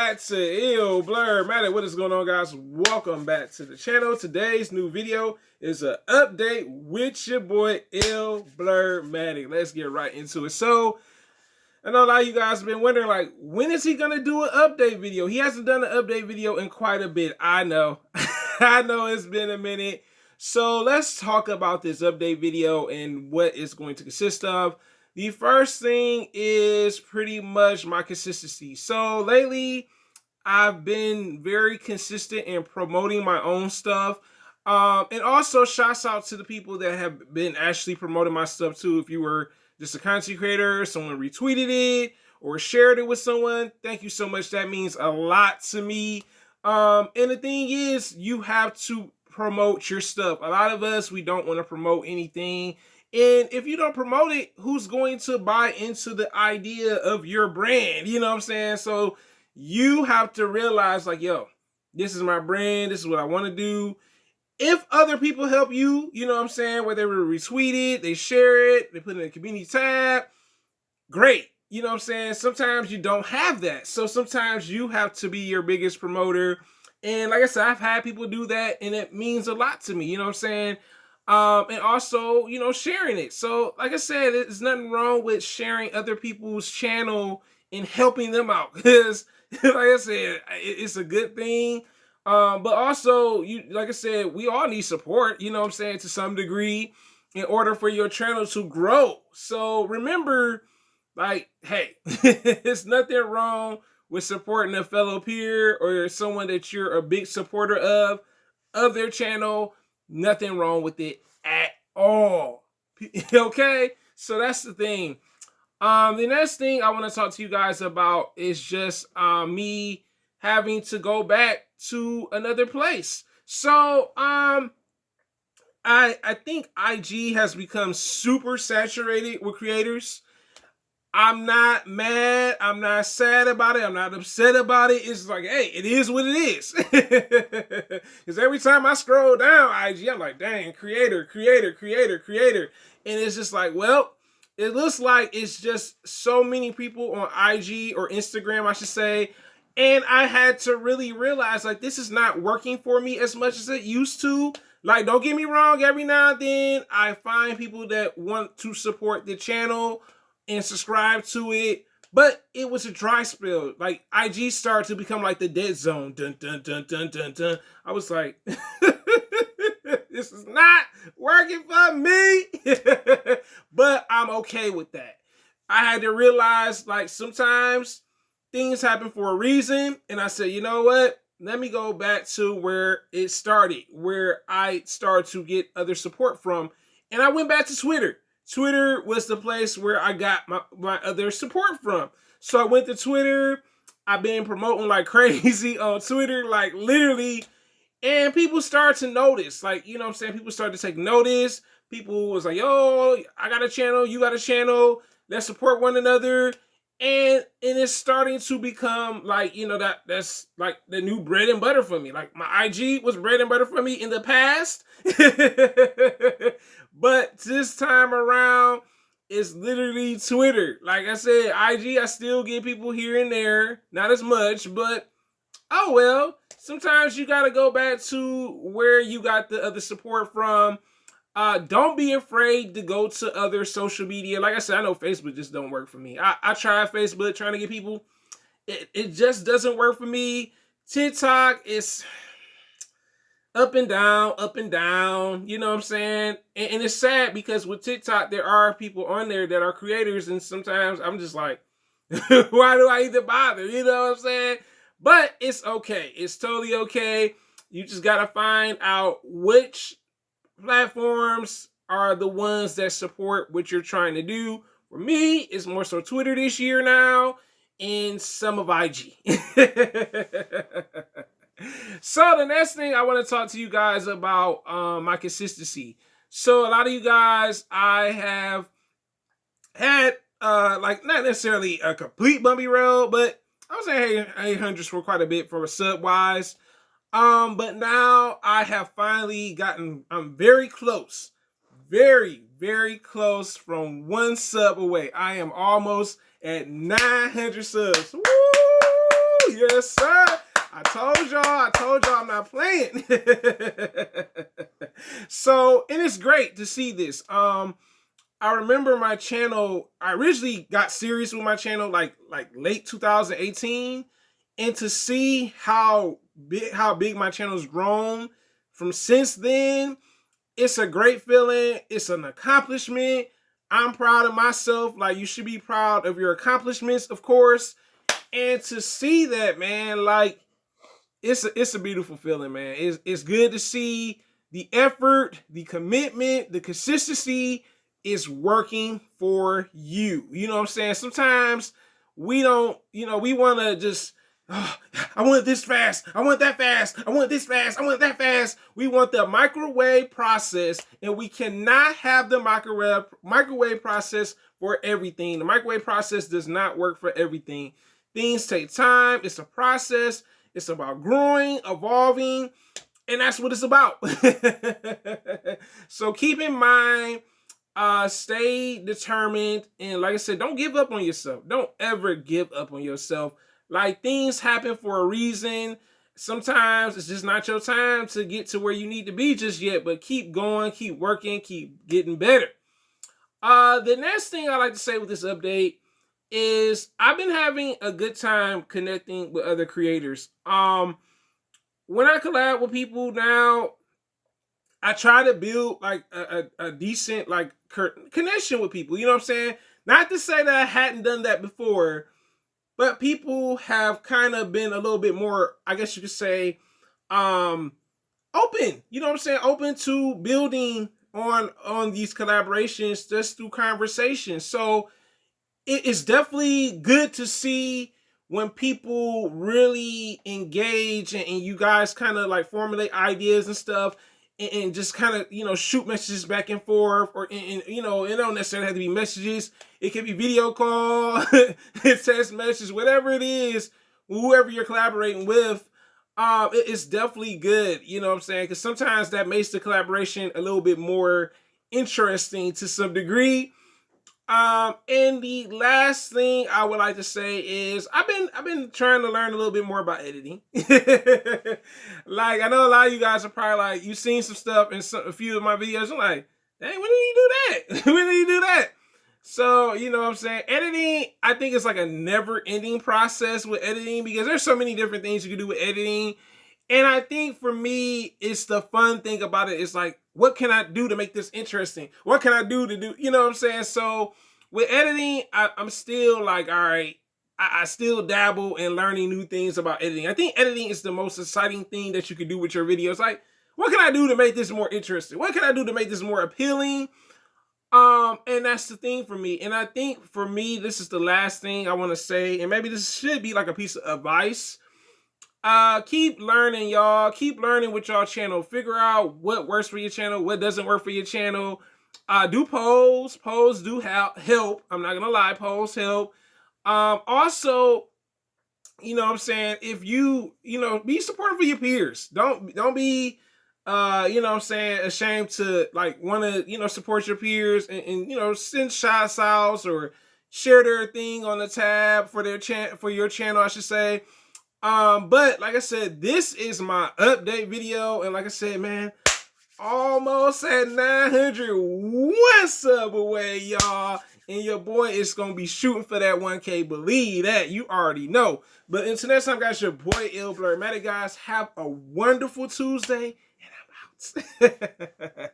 back to Ill Blurmatic. What is going on, guys? Welcome back to the channel. Today's new video is an update with your boy Ill Blurmatic. Let's get right into it. So, I know a lot of you guys have been wondering, like, when is he gonna do an update video? He hasn't done an update video in quite a bit. I know. I know it's been a minute. So let's talk about this update video and what it's going to consist of. The first thing is pretty much my consistency. So lately, I've been very consistent in promoting my own stuff. And also shouts out to the people that have been actually promoting my stuff too. If you were just a content creator, someone retweeted it or shared it with someone, thank you so much. That means a lot to me. And the thing is, you have to promote your stuff. A lot of us, we don't want to promote anything. And if you don't promote it, who's going to buy into the idea of your brand? You know what I'm saying? So you have to realize, like, yo, this is my brand. This is what I want to do. If other people help you, you know what I'm saying, whether they retweet it, they share it, they put it in the community tab, great. You know what I'm saying? Sometimes you don't have that. So sometimes you have to be your biggest promoter. And like I said, I've had people do that, and it means a lot to me. You know what I'm saying? And also, you know, sharing it. So, like I said, there's nothing wrong with sharing other people's channel and helping them out. Because, like I said, it's a good thing. But also, like I said, we all need support, you know what I'm saying, to some degree, in order for your channel to grow. So, remember, like, hey, there's nothing wrong with supporting a fellow peer or someone that you're a big supporter of their channel. Nothing wrong with it at all. Okay? So that's the thing. The next thing I want to talk to you guys about is just me having to go back to another place. So I think IG has become super saturated with creators. I'm not mad. I'm not sad about it. I'm not upset about it. It's like, hey, it is what it is. Because every time I scroll down IG, I'm like, dang, creator. And it's just like, well, it looks like it's just so many people on IG or Instagram, I should say. And I had to really realize, like, this is not working for me as much as it used to. Like, don't get me wrong. Every now and then, I find people that want to support the channel and subscribe to it, but it was a dry spell. Like, IG started to become like the dead zone. Dun, dun, dun, dun, dun, dun. I was like, this is not working for me. But I'm okay with that. I had to realize, like, sometimes things happen for a reason. And I said, you know what? Let me go back to where it started, where I started to get other support from. And I went back to Twitter. Twitter was the place where I got my other support from. So I went to Twitter. I've been promoting like crazy on Twitter, like literally. And people started to notice. Like, you know what I'm saying? People started to take notice. People was like, yo, I got a channel. You got a channel. Let's support one another. And it's starting to become like, you know, that's like the new bread and butter for me. Like, my IG was bread and butter for me in the past. But this time around, it's literally Twitter. Like I said, IG, I still get people here and there. Not as much, but oh well. Sometimes you got to go back to where you got the other support from. Don't be afraid to go to other social media. Like I said, I know Facebook just don't work for me. I tried Facebook trying to get people. It just doesn't work for me. TikTok is up and down, you know what I'm saying? And it's sad because with TikTok, there are people on there that are creators, and sometimes I'm just like, why do I even bother? You know what I'm saying? But it's okay. It's totally okay. You just got to find out which platforms are the ones that support what you're trying to do. For me, it's more so Twitter this year now, and some of IG. So the next thing I want to talk to you guys about my consistency. So a lot of you guys, I have had like not necessarily a complete bumpy road, but I was saying 800s for quite a bit for a sub wise. But now I have finally gotten, I'm very close, very close from 1 sub away. I am almost at 900 subs. Woo! Yes, sir. I told y'all I'm not playing. So, and it's great to see this. I remember my channel, I originally got serious with my channel like late 2018, and to see how big my channel's grown from since then, it's a great feeling. It's an accomplishment. I'm proud of myself. Like, you should be proud of your accomplishments, of course. And to see that, man, like, it's a beautiful feeling, man. It's good to see the effort, the commitment, the consistency is working for you. You know what I'm saying? Sometimes we don't, we want to just, oh, I want this fast. I want that fast. I want this fast. I want that fast. We want the microwave process, and we cannot have the microwave process for everything. The microwave process does not work for everything. Things take time. It's a process. It's about growing, evolving, and that's what it's about. So keep in mind, stay determined, and like I said, don't give up on yourself. Don't ever give up on yourself. Like, things happen for a reason. Sometimes it's just not your time to get to where you need to be just yet, but keep going, keep working, keep getting better. The next thing I like to say with this update is I've been having a good time connecting with other creators. When I collab with people now, I try to build like a decent like connection with people. You know what I'm saying? Not to say that I hadn't done that before, but people have kind of been a little bit more, I guess you could say, open. You know what I'm saying? Open to building on these collaborations just through conversation. So it's definitely good to see when people really engage and you guys kind of like formulate ideas and stuff, and just kind of, shoot messages back and forth, or, and it don't necessarily have to be messages. It can be video call, text message, whatever it is, whoever you're collaborating with. It's definitely good, you know what I'm saying? Because sometimes that makes the collaboration a little bit more interesting to some degree. And the last thing I would like to say is I've been trying to learn a little bit more about editing. Like, I know a lot of you guys are probably like, you've seen some stuff in a few of my videos. I'm like, dang, when did you do that? When did you do that? So, you know what I'm saying? Editing, I think it's like a never-ending process with editing, because there's so many different things you can do with editing. And I think for me, it's the fun thing about it. It's like, what can I do to make this interesting? What can I do to do, you know what I'm saying? So with editing, I'm still like, all right, I still dabble in learning new things about editing. I think editing is the most exciting thing that you can do with your videos. Like, what can I do to make this more interesting? What can I do to make this more appealing? And that's the thing for me. And I think for me, this is the last thing I want to say. And maybe this should be like a piece of advice. Keep learning, y'all. Keep learning with y'all channel. Figure out what works for your channel, what doesn't work for your channel. Do polls. Polls do help. I'm not gonna lie, polls help. Also, you know what I'm saying, if you be supportive of your peers. Don't be you know what I'm saying, ashamed to like want to, support your peers and send shout outs or share their thing on the tab for their for your channel, I should say. But like I said, this is my update video, and like I said, man, almost at 900. What's up away, y'all? And your boy is gonna be shooting for that 1K. Believe that, you already know. But until next time, guys, your boy illBlurmatic. Guys, have a wonderful Tuesday, and I'm out.